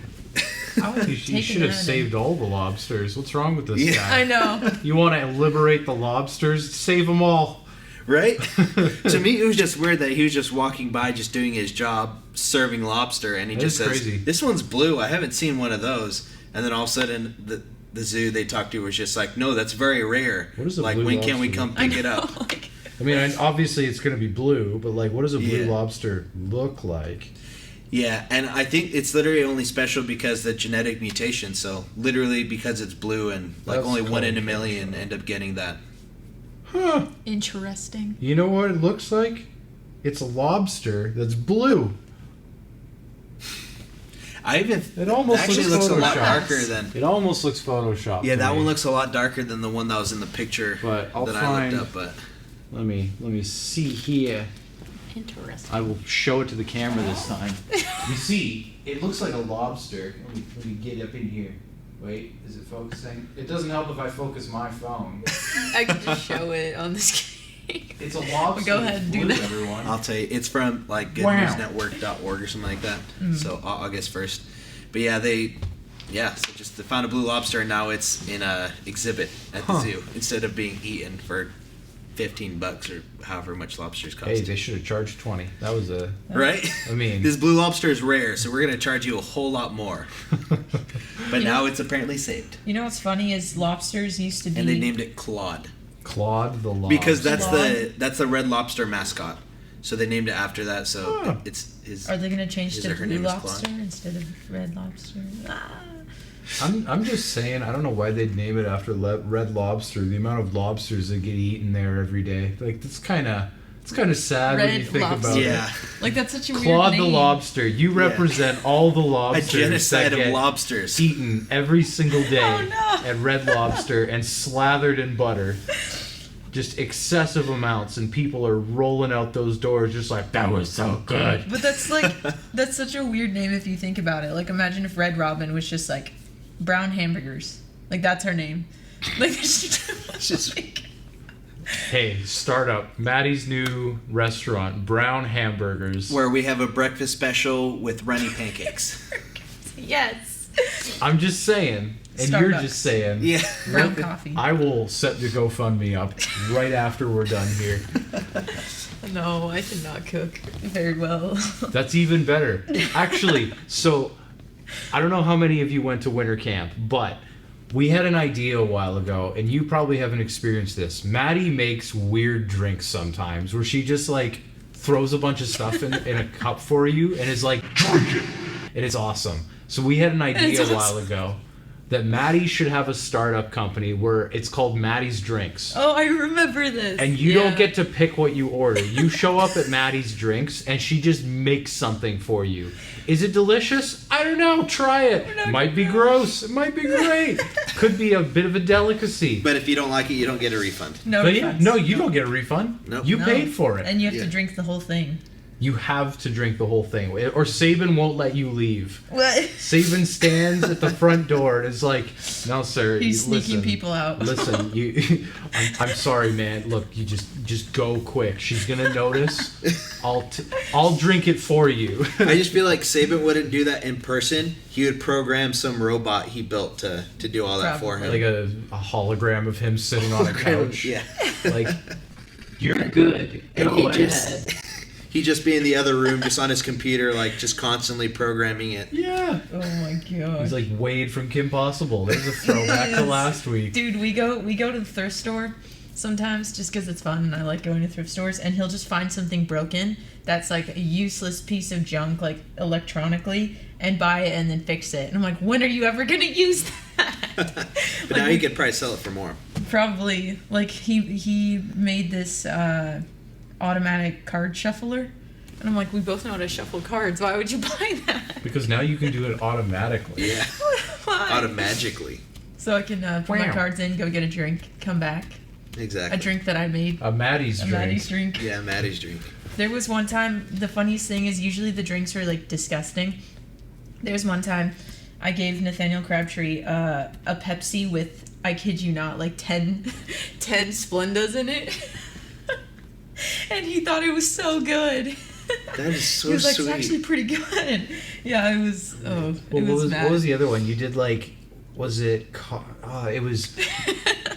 [SPEAKER 5] I would
[SPEAKER 2] You
[SPEAKER 5] have taken
[SPEAKER 2] should have
[SPEAKER 5] that.
[SPEAKER 2] saved all the lobsters. What's wrong with this
[SPEAKER 3] Yeah.
[SPEAKER 2] guy?
[SPEAKER 5] I know.
[SPEAKER 2] You want to liberate the lobsters? Save them all.
[SPEAKER 3] Right? To me, it was just weird that he was just walking by, just doing his job, serving lobster, and he
[SPEAKER 2] That
[SPEAKER 3] just
[SPEAKER 2] is
[SPEAKER 3] says,
[SPEAKER 2] crazy.
[SPEAKER 3] "This one's blue. I haven't seen one of those." And then all of a sudden, the zoo they talked to was just like, "No, that's very rare.
[SPEAKER 2] What is a
[SPEAKER 3] like,
[SPEAKER 2] blue
[SPEAKER 3] when can we
[SPEAKER 2] lobster?
[SPEAKER 3] come
[SPEAKER 5] I
[SPEAKER 3] pick it
[SPEAKER 5] know,
[SPEAKER 3] up?"
[SPEAKER 5] like-
[SPEAKER 2] I mean, obviously it's going to be blue, but like, what does a blue
[SPEAKER 3] Yeah.
[SPEAKER 2] lobster look like?
[SPEAKER 3] Yeah, and I think it's literally only special because the genetic mutation. So literally because it's blue, and like
[SPEAKER 2] That's
[SPEAKER 3] only 1 in a
[SPEAKER 2] cool.
[SPEAKER 3] million end up getting that.
[SPEAKER 2] Huh.
[SPEAKER 5] Interesting.
[SPEAKER 2] You know what it looks like? It's a lobster that's blue.
[SPEAKER 3] I even
[SPEAKER 2] It almost
[SPEAKER 3] actually
[SPEAKER 2] looks
[SPEAKER 3] looks a lot
[SPEAKER 2] Photoshopped.
[SPEAKER 3] darker than.
[SPEAKER 2] It almost looks photoshopped.
[SPEAKER 3] Yeah,
[SPEAKER 2] to
[SPEAKER 3] that
[SPEAKER 2] me.
[SPEAKER 3] one looks a lot darker than the one that was in the picture
[SPEAKER 2] But I'll
[SPEAKER 3] that
[SPEAKER 2] find.
[SPEAKER 3] I looked up. But
[SPEAKER 2] Let me see here.
[SPEAKER 5] Interesting.
[SPEAKER 2] I will show it to the camera this time. You see, it looks like a lobster. Let me get up in here. Wait, is it focusing? It doesn't help if I focus my phone.
[SPEAKER 5] I can just show it on the screen.
[SPEAKER 2] It's a lobster.
[SPEAKER 5] Go ahead
[SPEAKER 2] that's
[SPEAKER 5] and do
[SPEAKER 2] blue,
[SPEAKER 5] that.
[SPEAKER 2] everyone.
[SPEAKER 3] I'll tell you, it's from like
[SPEAKER 2] Wow.
[SPEAKER 3] goodnewsnetwork.org or something like that. So August 1st. But yeah, they found a blue lobster, and now it's in a exhibit at the
[SPEAKER 2] Huh.
[SPEAKER 3] zoo instead of being eaten for $15 or however much lobsters cost.
[SPEAKER 2] Hey, they should have charged 20. That was a.
[SPEAKER 3] Right?
[SPEAKER 2] I mean,
[SPEAKER 3] This blue lobster is rare, so we're gonna charge you a whole lot more. But
[SPEAKER 5] You
[SPEAKER 3] now
[SPEAKER 5] know-
[SPEAKER 3] it's apparently saved,
[SPEAKER 5] You know what's funny is lobsters used to be.
[SPEAKER 3] and they named it Claude
[SPEAKER 2] Claude the lobster.
[SPEAKER 3] because that's
[SPEAKER 5] Claude?
[SPEAKER 3] the Red Lobster mascot. So they named it after that. So
[SPEAKER 2] Huh.
[SPEAKER 3] it's his.
[SPEAKER 5] Are they going to change
[SPEAKER 3] His
[SPEAKER 5] to
[SPEAKER 3] or her
[SPEAKER 5] blue
[SPEAKER 3] name is Claude.
[SPEAKER 5] lobster instead of red lobster? Ah.
[SPEAKER 2] I'm just saying, I don't know why they'd name it after Red Lobster. The amount of lobsters that get eaten there every day, like it's kind of sad when
[SPEAKER 5] Red
[SPEAKER 2] you think
[SPEAKER 5] lobster.
[SPEAKER 2] about
[SPEAKER 3] Yeah,
[SPEAKER 2] it.
[SPEAKER 5] Like that's such a
[SPEAKER 2] Claude
[SPEAKER 5] weird
[SPEAKER 2] the
[SPEAKER 5] name.
[SPEAKER 2] lobster. You
[SPEAKER 3] Yeah.
[SPEAKER 2] represent all the
[SPEAKER 3] a
[SPEAKER 2] lobsters
[SPEAKER 3] genocide
[SPEAKER 2] that
[SPEAKER 3] of
[SPEAKER 2] get
[SPEAKER 3] lobsters.
[SPEAKER 2] eaten every single day
[SPEAKER 5] Oh, no.
[SPEAKER 2] at Red Lobster and slathered in butter. Just excessive amounts, and people are rolling out those doors just like, that was so good.
[SPEAKER 5] But that's like that's such a weird name if you think about it. Like imagine if Red Robin was just like brown hamburgers. Like that's her name. Like it's just like,
[SPEAKER 2] Hey, startup, Maddie's new restaurant, Brown Hamburgers.
[SPEAKER 3] Where we have a breakfast special with runny pancakes.
[SPEAKER 5] yes.
[SPEAKER 2] I'm just saying, and you're
[SPEAKER 5] Starbucks.
[SPEAKER 2] just saying.
[SPEAKER 3] Yeah.
[SPEAKER 5] Brown coffee.
[SPEAKER 2] I will set the GoFundMe up right after we're done here.
[SPEAKER 5] No, I cannot cook very well.
[SPEAKER 2] That's even better. Actually, so I don't know how many of you went to winter camp, but we had an idea a while ago, and you probably haven't experienced this. Maddie makes weird drinks sometimes where she just like throws a bunch of stuff in a cup for you and is like, drink it. And it's awesome. So we had an idea
[SPEAKER 5] It's
[SPEAKER 2] a while
[SPEAKER 5] awesome.
[SPEAKER 2] ago that Maddie should have a startup company where it's called Maddies Drinks.
[SPEAKER 5] Oh, I remember this.
[SPEAKER 2] And you
[SPEAKER 5] Yeah.
[SPEAKER 2] don't get to pick what you order. You show up at Maddie's Drinks, and she just makes something for you. Is it delicious? I don't know. Try it. Might be gross. It might be great. Could be a bit of a delicacy.
[SPEAKER 3] But if you don't like it, you don't get a refund.
[SPEAKER 5] No,
[SPEAKER 2] But yeah,
[SPEAKER 5] refunds.
[SPEAKER 2] no, you don't get a refund.
[SPEAKER 3] Nope.
[SPEAKER 2] You
[SPEAKER 5] No.
[SPEAKER 2] paid for it.
[SPEAKER 5] And you have
[SPEAKER 3] Yeah.
[SPEAKER 5] to drink the whole thing.
[SPEAKER 2] You have to drink the whole thing, or Sabin won't let you leave.
[SPEAKER 5] What?
[SPEAKER 2] Sabin stands at the front door and is like, "No, sir,
[SPEAKER 5] He's sneaking
[SPEAKER 2] listen,
[SPEAKER 5] people out."
[SPEAKER 2] Listen, you. I'm sorry, man. Look, you just go quick. She's gonna notice. I'll drink it for you."
[SPEAKER 3] I just feel like Sabin wouldn't do that in person. He would program some robot he built to do all that for him.
[SPEAKER 2] Like a hologram of him sitting on a couch.
[SPEAKER 3] Yeah.
[SPEAKER 2] Like, you're good. Go ahead.
[SPEAKER 3] He'd just be in the other room, just on his computer, like just constantly programming it.
[SPEAKER 2] Yeah.
[SPEAKER 5] Oh my god.
[SPEAKER 2] He's like Wade from Kim Possible. There's a throwback to last week.
[SPEAKER 5] Dude, we go to the thrift store sometimes just because it's fun and I like going to thrift stores, and he'll just find something broken that's like a useless piece of junk, like electronically, and buy it and then fix it. And I'm like, when are you ever gonna use that?
[SPEAKER 3] But now he could probably sell it for more.
[SPEAKER 5] Probably. Like he made this automatic card shuffler, and I'm like, we both know how to shuffle cards. Why would you buy that?
[SPEAKER 2] Because now you can do it automatically.
[SPEAKER 3] Yeah.
[SPEAKER 5] Why?
[SPEAKER 3] Automagically.
[SPEAKER 5] So I can put my
[SPEAKER 2] Wow.
[SPEAKER 5] cards in, go get a drink, come back.
[SPEAKER 3] Exactly.
[SPEAKER 5] A drink that I made.
[SPEAKER 2] A Maddies
[SPEAKER 5] A
[SPEAKER 2] drink.
[SPEAKER 5] Maddies drink.
[SPEAKER 3] Yeah, Maddies drink.
[SPEAKER 5] There was one time, the funniest thing is usually the drinks are like disgusting. There's one time I gave Nathaniel Crabtree a Pepsi with, I kid you not, like 10 Splendas in it. And he thought it was so good.
[SPEAKER 3] That is so
[SPEAKER 5] He was like,
[SPEAKER 3] sweet.
[SPEAKER 5] it's actually pretty good. Yeah, it was,
[SPEAKER 2] Well,
[SPEAKER 5] it was mad.
[SPEAKER 2] what was the other one? You did like, was it? It was.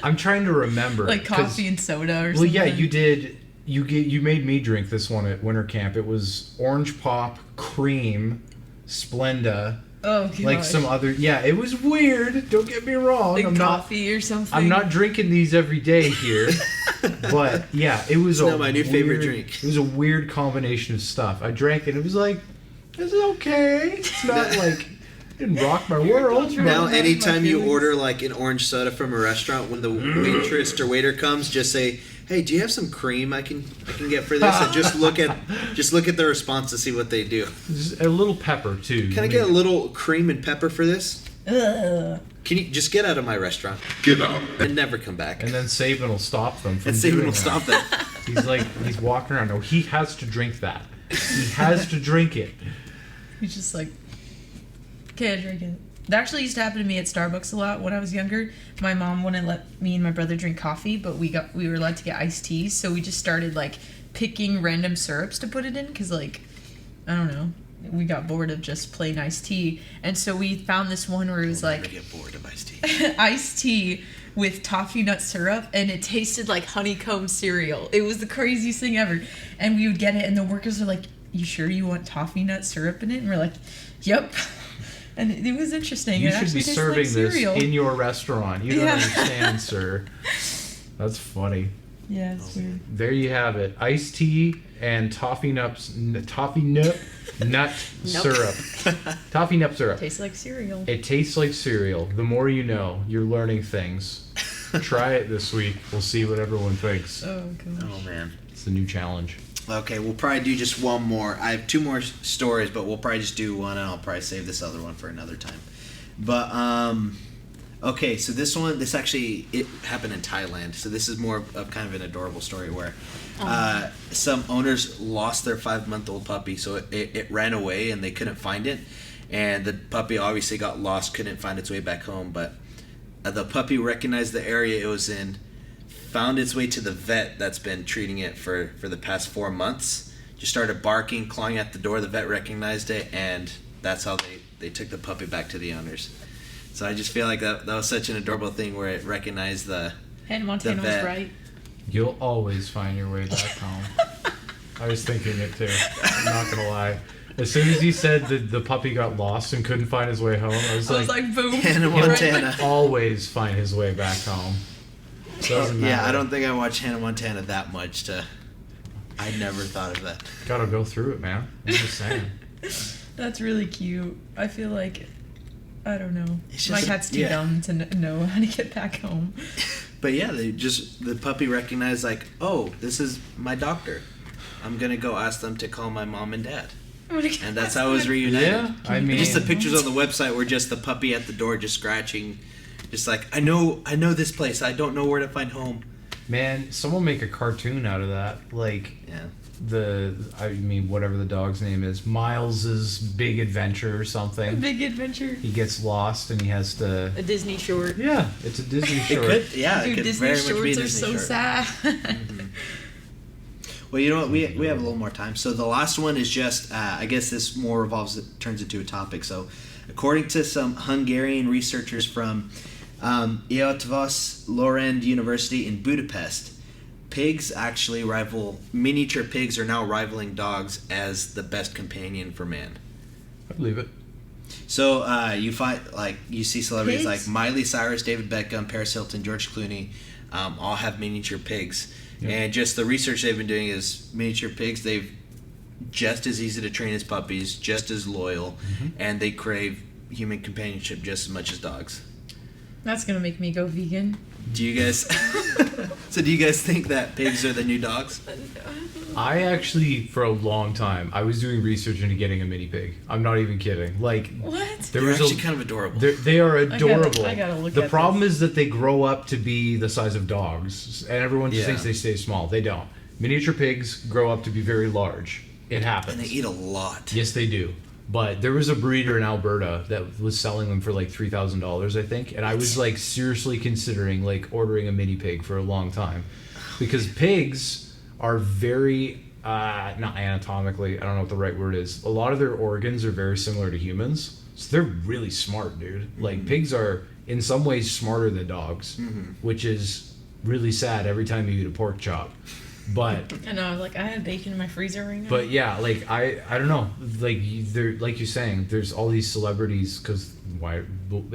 [SPEAKER 2] I'm trying to remember.
[SPEAKER 5] Like
[SPEAKER 2] 'cause-
[SPEAKER 5] coffee and soda or
[SPEAKER 2] Well,
[SPEAKER 5] something.
[SPEAKER 2] yeah, you did. You made me drink this one at winter camp. It was orange pop, cream, Splenda,
[SPEAKER 5] Oh, gosh.
[SPEAKER 2] like some other. Yeah, it was weird. Don't get me wrong.
[SPEAKER 5] Like
[SPEAKER 2] I'm not.
[SPEAKER 5] coffee or something.
[SPEAKER 2] I'm not drinking these every day here, but yeah, it was
[SPEAKER 3] It's now my new favorite drink.
[SPEAKER 2] It was a weird combination of stuff. I drank it. It was like, it's okay. It's not like it didn't rock my world.
[SPEAKER 3] Now,
[SPEAKER 2] but-
[SPEAKER 3] anytime you
[SPEAKER 5] feelings.
[SPEAKER 3] order like an orange soda from a restaurant, when the waitress or waiter comes, just say, "Hey, do you have some cream I can get for this?" And just look at the response to see what they do.
[SPEAKER 2] Just a little pepper too.
[SPEAKER 3] Can I get a little cream and pepper for this?
[SPEAKER 5] Ugh.
[SPEAKER 3] Can you just get out of my restaurant
[SPEAKER 6] Get out.
[SPEAKER 3] and never come back?
[SPEAKER 2] And then Sabin will stop them from
[SPEAKER 3] And Sabin
[SPEAKER 2] doing
[SPEAKER 3] will
[SPEAKER 2] that.
[SPEAKER 3] stop that.
[SPEAKER 2] He's like, he's walking around. No, he has to drink that. He has to drink it.
[SPEAKER 5] He's just like, can't drink it. That actually used to happen to me at Starbucks a lot when I was younger. My mom wouldn't let me and my brother drink coffee, but we were allowed to get iced teas, so we just started like picking random syrups to put it in, because like, I don't know, we got bored of just plain iced tea, and so we found this one where it was
[SPEAKER 3] Never
[SPEAKER 5] like
[SPEAKER 3] get bored of iced tea.
[SPEAKER 5] iced tea with toffee nut syrup, and it tasted like honeycomb cereal. It was the craziest thing ever. And we would get it, and the workers were like, "You sure you want toffee nut syrup in it?" And we're like, "Yep." And it was interesting.
[SPEAKER 2] You
[SPEAKER 5] It
[SPEAKER 2] should
[SPEAKER 5] actually
[SPEAKER 2] be
[SPEAKER 5] tasted
[SPEAKER 2] serving
[SPEAKER 5] like
[SPEAKER 2] this
[SPEAKER 5] cereal.
[SPEAKER 2] in your restaurant. You don't
[SPEAKER 5] Yeah.
[SPEAKER 2] understand, sir. That's funny.
[SPEAKER 5] Yeah, it's weird.
[SPEAKER 2] There you have it. Iced tea and toffee nut syrup. Toffee nut syrup.
[SPEAKER 5] Tastes like cereal.
[SPEAKER 2] It tastes like cereal. The more you know, you're learning things. Try it this week. We'll see what everyone thinks.
[SPEAKER 5] Oh gosh.
[SPEAKER 3] Oh man.
[SPEAKER 2] It's the new challenge.
[SPEAKER 3] Okay, we'll probably do just one more. I have two more stories, but we'll probably just do one, and I'll probably save this other one for another time. But okay, so this actually it happened in Thailand. So this is more of kind of an adorable story where some owners lost their 5-month-old puppy, so it ran away and they couldn't find it, and the puppy obviously got lost, couldn't find its way back home. But the puppy recognized the area it was in, found its way to the vet that's been treating it for the past 4 months, just started barking, clawing at the door. The vet recognized it, and that's how they took the puppy back to the owners. So I just feel like that was such an adorable thing where it recognized the
[SPEAKER 5] Hannah Montana was
[SPEAKER 3] vet.
[SPEAKER 5] right.
[SPEAKER 2] You'll always find your way back home. I was thinking it too. I'm not gonna lie. As soon as he said that the puppy got lost and couldn't find his way home, I was like,
[SPEAKER 5] boom.
[SPEAKER 3] Hannah
[SPEAKER 5] Right
[SPEAKER 3] Montana.
[SPEAKER 2] always find his way back home. Doesn't
[SPEAKER 3] Yeah,
[SPEAKER 2] matter.
[SPEAKER 3] I don't think I watched Hannah Montana that much I never thought of that.
[SPEAKER 2] Gotta go through it, man. I'm just saying.
[SPEAKER 5] That's really cute. I feel like, I don't know.
[SPEAKER 3] It's
[SPEAKER 5] My
[SPEAKER 3] just-
[SPEAKER 5] cat's too
[SPEAKER 3] yeah.
[SPEAKER 5] dumb to know how to get back home.
[SPEAKER 3] But yeah, the puppy recognized like, oh, this is my doctor. I'm gonna go ask them to call my mom and dad. And that's how it was reunited.
[SPEAKER 2] Yeah, I mean,
[SPEAKER 3] Just the pictures on the website were just the puppy at the door just scratching, just like, I know this place. I don't know where to find home.
[SPEAKER 2] Man, someone make a cartoon out of that. Like,
[SPEAKER 3] Yeah.
[SPEAKER 2] whatever the dog's name is, Miles's Big Adventure or something.
[SPEAKER 5] Big Adventure.
[SPEAKER 2] He gets lost and he has to.
[SPEAKER 5] A Disney short.
[SPEAKER 2] Yeah, it's a Disney
[SPEAKER 3] It
[SPEAKER 2] short.
[SPEAKER 3] could, yeah, it
[SPEAKER 5] Dude,
[SPEAKER 3] could
[SPEAKER 5] Disney
[SPEAKER 3] very much be a
[SPEAKER 5] shorts are
[SPEAKER 3] Disney
[SPEAKER 5] so
[SPEAKER 3] short.
[SPEAKER 5] sad.
[SPEAKER 3] Well, you know what? We have a little more time. So the last one is just, I guess this more turns into a topic. So, according to some Hungarian researchers from Eötvös Loránd University in Budapest, miniature pigs are now rivaling dogs as the best companion for man.
[SPEAKER 2] I believe it.
[SPEAKER 3] So you see celebrities
[SPEAKER 5] Pigs?
[SPEAKER 3] like Miley Cyrus, David Beckham, Paris Hilton, George Clooney, all have miniature pigs.
[SPEAKER 2] Yeah.
[SPEAKER 3] And just the research they've been doing is miniature pigs, they've just as easy to train as puppies, just as loyal, and they crave human companionship just as much as dogs.
[SPEAKER 5] That's gonna make me go vegan.
[SPEAKER 3] Do you guys do you guys think that pigs are the new dogs?
[SPEAKER 2] I actually, for a long time, I was doing research into getting a mini pig. I'm not even kidding. Like,
[SPEAKER 5] What?
[SPEAKER 3] They're actually kind of adorable.
[SPEAKER 2] They are adorable.
[SPEAKER 5] I gotta look
[SPEAKER 2] the
[SPEAKER 5] at
[SPEAKER 2] problem
[SPEAKER 5] this.
[SPEAKER 2] is that they grow up to be the size of dogs, and everyone just
[SPEAKER 3] Yeah.
[SPEAKER 2] thinks they stay small. They don't. Miniature pigs grow up to be very large. It happens.
[SPEAKER 3] And they eat a lot.
[SPEAKER 2] Yes, they do. But there was a breeder in Alberta that was selling them for like $3,000, I think, and I was like seriously considering like ordering a mini pig for a long time, because pigs are very not anatomically, I don't know what the right word is. A lot of their organs are very similar to humans, so they're really smart, dude. Like pigs are in some ways smarter than dogs, which is really sad every time you eat a pork chop. But
[SPEAKER 5] I know, like I have bacon in my freezer right now.
[SPEAKER 2] but yeah, like I don't know, like there, like you're saying, there's all these celebrities because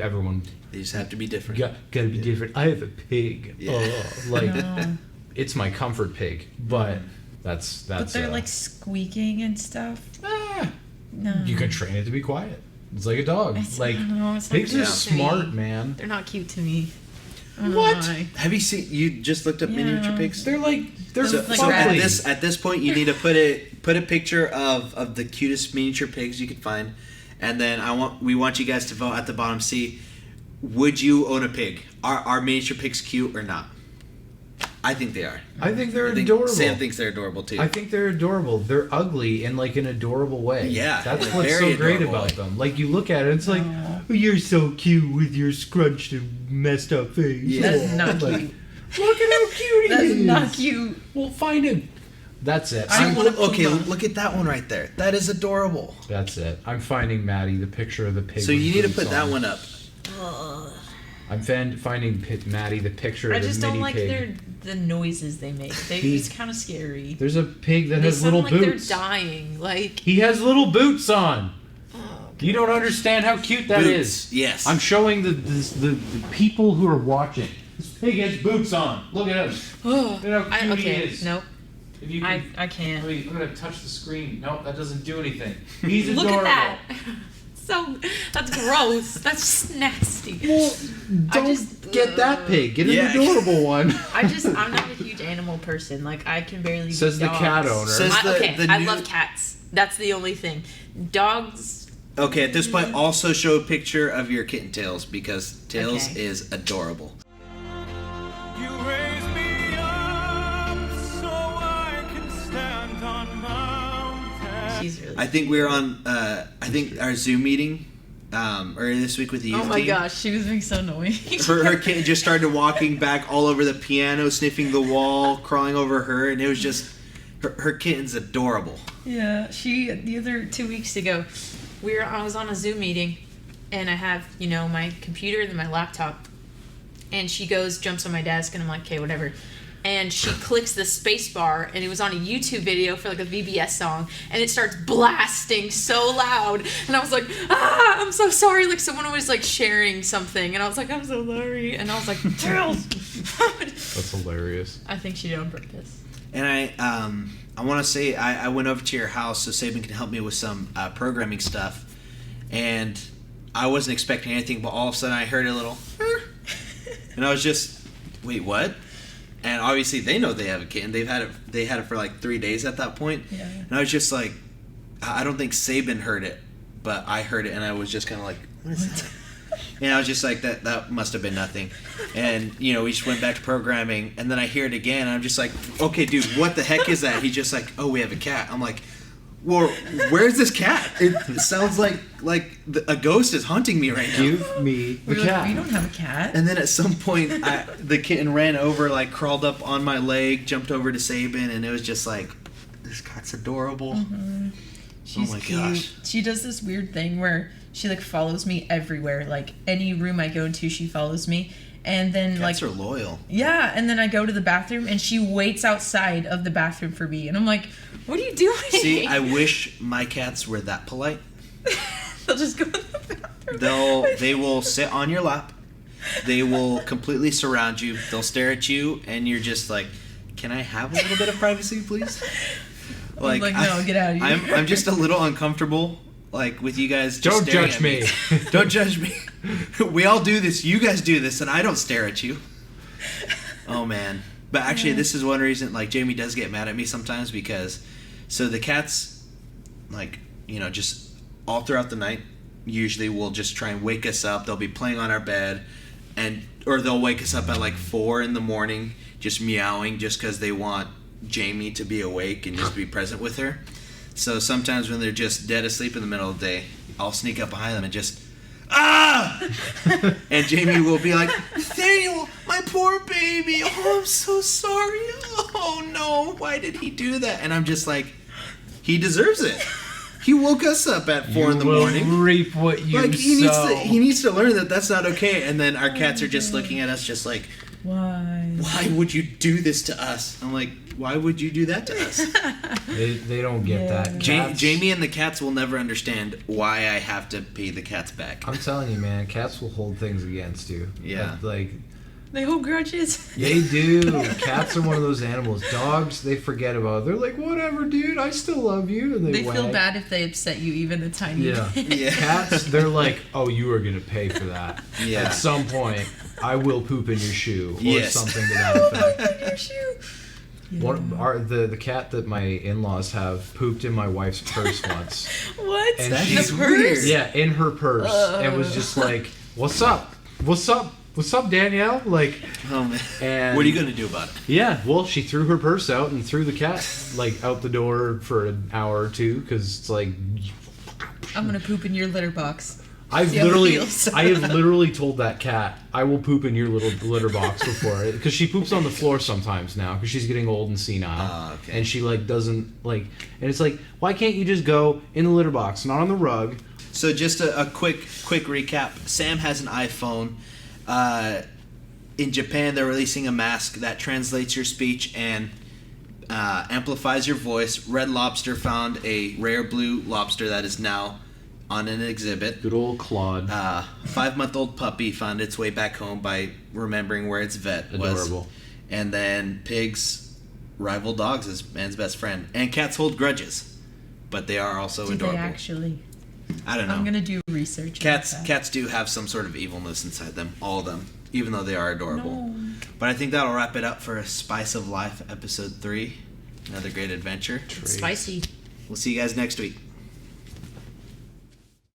[SPEAKER 2] everyone
[SPEAKER 3] They just have to be different.
[SPEAKER 2] gotta be different. I have a pig.
[SPEAKER 3] Yeah.
[SPEAKER 2] Oh, like
[SPEAKER 5] No.
[SPEAKER 2] it's my comfort pig, but that's
[SPEAKER 5] But they're like squeaking and stuff. No.
[SPEAKER 2] you can train it to be quiet. It's like a dog.
[SPEAKER 5] It's-
[SPEAKER 2] Like
[SPEAKER 5] no, it's not
[SPEAKER 2] pigs
[SPEAKER 5] cute
[SPEAKER 2] are
[SPEAKER 5] to
[SPEAKER 2] smart,
[SPEAKER 5] me.
[SPEAKER 2] man.
[SPEAKER 5] They're not cute to me. I don't know
[SPEAKER 2] What?
[SPEAKER 5] why.
[SPEAKER 3] Have you seen? You just looked up
[SPEAKER 5] Yeah.
[SPEAKER 3] miniature pigs.
[SPEAKER 2] They're
[SPEAKER 3] So,
[SPEAKER 5] like
[SPEAKER 3] so at
[SPEAKER 5] rabbits.
[SPEAKER 3] this point, you need to put a picture of the cutest miniature pigs you can find, and then we want you guys to vote at the bottom. See, would you own a pig? Are miniature pigs cute or not? I think they are.
[SPEAKER 2] I think they're
[SPEAKER 3] I think
[SPEAKER 2] adorable.
[SPEAKER 3] Sam thinks they're adorable too.
[SPEAKER 2] I think they're adorable. They're ugly in like an adorable way.
[SPEAKER 3] Yeah,
[SPEAKER 2] that's
[SPEAKER 3] in a
[SPEAKER 2] what's
[SPEAKER 3] very
[SPEAKER 2] so great
[SPEAKER 3] adorable
[SPEAKER 2] about
[SPEAKER 3] way.
[SPEAKER 2] them. Like you look at it, it's like, oh, you're so cute with your scrunched and messed up face.
[SPEAKER 3] Yeah.
[SPEAKER 5] That is not
[SPEAKER 2] Like,
[SPEAKER 5] cute.
[SPEAKER 2] look at how cute he
[SPEAKER 5] That's
[SPEAKER 2] is.
[SPEAKER 5] not cute.
[SPEAKER 2] Well, find him. That's it.
[SPEAKER 5] I
[SPEAKER 2] I'm-
[SPEAKER 5] want a
[SPEAKER 3] okay,
[SPEAKER 5] puma.
[SPEAKER 3] look at that one right there. That is adorable.
[SPEAKER 2] That's it. I'm finding Maddie the picture of the pig.
[SPEAKER 3] So
[SPEAKER 2] with
[SPEAKER 3] you need to
[SPEAKER 2] boots
[SPEAKER 3] put that
[SPEAKER 2] on.
[SPEAKER 3] one up.
[SPEAKER 2] I'm finding Maddie the picture
[SPEAKER 5] I
[SPEAKER 2] of the
[SPEAKER 5] just
[SPEAKER 2] mini
[SPEAKER 5] don't like
[SPEAKER 2] pig.
[SPEAKER 5] the noises they make. It's kind of scary.
[SPEAKER 2] There's a pig that
[SPEAKER 1] They
[SPEAKER 2] has
[SPEAKER 1] sound
[SPEAKER 2] little
[SPEAKER 1] like
[SPEAKER 2] boots.
[SPEAKER 1] they're dying. Like,
[SPEAKER 2] He has little boots on.
[SPEAKER 1] oh,
[SPEAKER 2] You don't understand how cute that is.
[SPEAKER 3] Boots, yes.
[SPEAKER 2] I'm showing the people who are watching. This pig has boots on. Look at him. Look at how cute he is.
[SPEAKER 5] Nope.
[SPEAKER 2] If you
[SPEAKER 5] I
[SPEAKER 2] can,
[SPEAKER 5] can't.
[SPEAKER 2] I'm gonna touch the screen. No, that doesn't do anything. He's
[SPEAKER 1] look
[SPEAKER 2] adorable.
[SPEAKER 1] at that. So that's gross. That's just nasty.
[SPEAKER 2] Well, don't
[SPEAKER 1] just-
[SPEAKER 2] get that pig. Get an
[SPEAKER 3] Yeah.
[SPEAKER 2] adorable one.
[SPEAKER 5] I'm not a huge animal person. Like I can barely.
[SPEAKER 2] Says
[SPEAKER 5] do
[SPEAKER 2] the cat
[SPEAKER 5] dogs.
[SPEAKER 2] owner.
[SPEAKER 3] Says the
[SPEAKER 1] I
[SPEAKER 3] new-
[SPEAKER 1] love cats. That's the only thing. Dogs.
[SPEAKER 3] Okay, at this point, also show a picture of your kitten Tails because Tails
[SPEAKER 5] Okay.
[SPEAKER 3] is adorable.
[SPEAKER 6] You raise me up so I can stand on mountains.
[SPEAKER 5] She's really.
[SPEAKER 3] I think we were on. I think our Zoom meeting earlier this week with the youth
[SPEAKER 5] Oh my
[SPEAKER 3] team.
[SPEAKER 5] gosh, she was being so annoying.
[SPEAKER 3] Her kitten just started walking back all over the piano, sniffing the wall, crawling over her, and it was just her kitten's adorable.
[SPEAKER 5] Yeah, the other 2 weeks ago, I was on a Zoom meeting, and I have, my computer and my laptop, and she jumps on my desk, and I'm like, okay, whatever. And she clicks the space bar, and it was on a YouTube video for like a VBS song, and it starts blasting so loud, and I was like, I'm so sorry. Like someone was like sharing something, and I was like, I'm so sorry, and I was like, Tails.
[SPEAKER 2] That's hilarious.
[SPEAKER 5] I think she did it on purpose.
[SPEAKER 3] And I want to say I went over to your house so Sabin can help me with some programming stuff, and I wasn't expecting anything, but all of a sudden I heard a little, and I was just, wait, what? And obviously they know they have a kitten. They had it for like 3 days at that point.
[SPEAKER 5] Yeah.
[SPEAKER 3] And I was just like, I don't think Sabin heard it, but I heard it, and I was just kind of like, what is that? And I was just like, that must have been nothing. And, you know, we just went back to programming. And then I hear it again. And I'm just like, okay, dude, what the heck is that? He's just like, oh, we have a cat. I'm like, well, where's this cat? It sounds like a ghost is hunting me right now.
[SPEAKER 2] Give me the
[SPEAKER 5] We're
[SPEAKER 2] cat.
[SPEAKER 5] like, we don't have a cat.
[SPEAKER 3] And then at some point, the kitten ran over, like crawled up on my leg, jumped over to Sabin, and it was just like, this cat's adorable.
[SPEAKER 5] She's
[SPEAKER 3] oh my
[SPEAKER 5] cute.
[SPEAKER 3] gosh.
[SPEAKER 5] She does this weird thing where she like follows me everywhere. Like any room I go into, she follows me. And then
[SPEAKER 3] Cats
[SPEAKER 5] like
[SPEAKER 3] are loyal.
[SPEAKER 5] yeah, and then I go to the bathroom and she waits outside of the bathroom for me. And I'm like, what are you doing?
[SPEAKER 3] See, I wish my cats were that polite.
[SPEAKER 5] They'll just go in the bathroom.
[SPEAKER 3] They will sit on your lap. They will completely surround you. They'll stare at you, and you're just like, "Can I have a little bit of privacy, please?"
[SPEAKER 5] I'm like, no, get out of here.
[SPEAKER 3] I'm just a little uncomfortable, like with you guys. Just
[SPEAKER 2] Don't
[SPEAKER 3] staring
[SPEAKER 2] judge
[SPEAKER 3] at
[SPEAKER 2] me.
[SPEAKER 3] Don't judge me. We all do this. You guys do this, and I don't stare at you. Oh man! But actually, this is one reason. Like Jamie does get mad at me sometimes because, so the cats, like just all throughout the night, usually will just try and wake us up. They'll be playing on our bed, or they'll wake us up at like 4 a.m, just meowing, just because they want Jamie to be awake and just be present with her. So sometimes when they're just dead asleep in the middle of the day, I'll sneak up behind them and just and Jamie will be like, Nathaniel, my poor baby, oh, I'm so sorry, oh no, why did he do that? And I'm just like, he deserves it. He woke us up at 4 in the morning.
[SPEAKER 2] Reap what you
[SPEAKER 3] Like
[SPEAKER 2] sow.
[SPEAKER 3] he needs to learn that that's not okay. And then our cats are just looking at us just like, why would you do this to us? I'm like, why would you do that to us?
[SPEAKER 2] They don't get that. Cats-
[SPEAKER 3] Jamie and the cats will never understand why I have to pay the cats back.
[SPEAKER 2] I'm telling you, man, cats will hold things against you.
[SPEAKER 3] Yeah.
[SPEAKER 2] Like
[SPEAKER 5] They hold grudges.
[SPEAKER 2] they do. Cats are one of those animals. Dogs, they forget about it. They're like, whatever, dude, I still love you. And
[SPEAKER 5] They feel
[SPEAKER 2] wag.
[SPEAKER 5] bad if they upset you even a tiny
[SPEAKER 2] Yeah.
[SPEAKER 5] bit.
[SPEAKER 3] Yeah.
[SPEAKER 2] Cats, they're like, oh, you are gonna pay for that.
[SPEAKER 3] Yeah.
[SPEAKER 2] At some point, I will poop in your shoe or
[SPEAKER 3] Yes.
[SPEAKER 2] something to that effect.
[SPEAKER 5] Your shoe.
[SPEAKER 2] The cat that my in-laws have pooped in my wife's purse once.
[SPEAKER 5] What?
[SPEAKER 2] And
[SPEAKER 3] That
[SPEAKER 2] she's
[SPEAKER 3] is weird.
[SPEAKER 2] Yeah, in her purse. It was just like, what's up? What's up? What's up, Danielle? Like,
[SPEAKER 3] Oh man.
[SPEAKER 2] and
[SPEAKER 3] What are you gonna do about it?
[SPEAKER 2] Yeah, well, she threw her purse out and threw the cat like out the door for an hour or two because it's like
[SPEAKER 5] I'm gonna poop in your litter box.
[SPEAKER 2] I
[SPEAKER 5] See how it feels.
[SPEAKER 2] have literally told that cat I will poop in your little litter box before it because she poops on the floor sometimes now because she's getting old and senile
[SPEAKER 3] Ah, okay.
[SPEAKER 2] and she like doesn't like and it's like why can't you just go in the litter box, not on the rug?
[SPEAKER 3] So just a quick recap. Sam has an iPhone. In Japan, they're releasing a mask that translates your speech and amplifies your voice. Red Lobster found a rare blue lobster that is now on an exhibit.
[SPEAKER 2] Good old Claude.
[SPEAKER 3] 5-month-old puppy found its way back home by remembering where its vet was.
[SPEAKER 2] Adorable.
[SPEAKER 3] And then pigs rival dogs as man's best friend. And cats hold grudges, but they are also
[SPEAKER 5] Do
[SPEAKER 3] adorable.
[SPEAKER 5] they actually?
[SPEAKER 3] I don't know.
[SPEAKER 5] I'm gonna do research.
[SPEAKER 3] Cats
[SPEAKER 5] about that.
[SPEAKER 3] cats do have some sort of evilness inside them, all of them, even though they are adorable.
[SPEAKER 5] No.
[SPEAKER 3] But I think that'll wrap it up for a Spice of Life episode 3. Another great adventure.
[SPEAKER 1] Spicy.
[SPEAKER 3] We'll see you guys next week.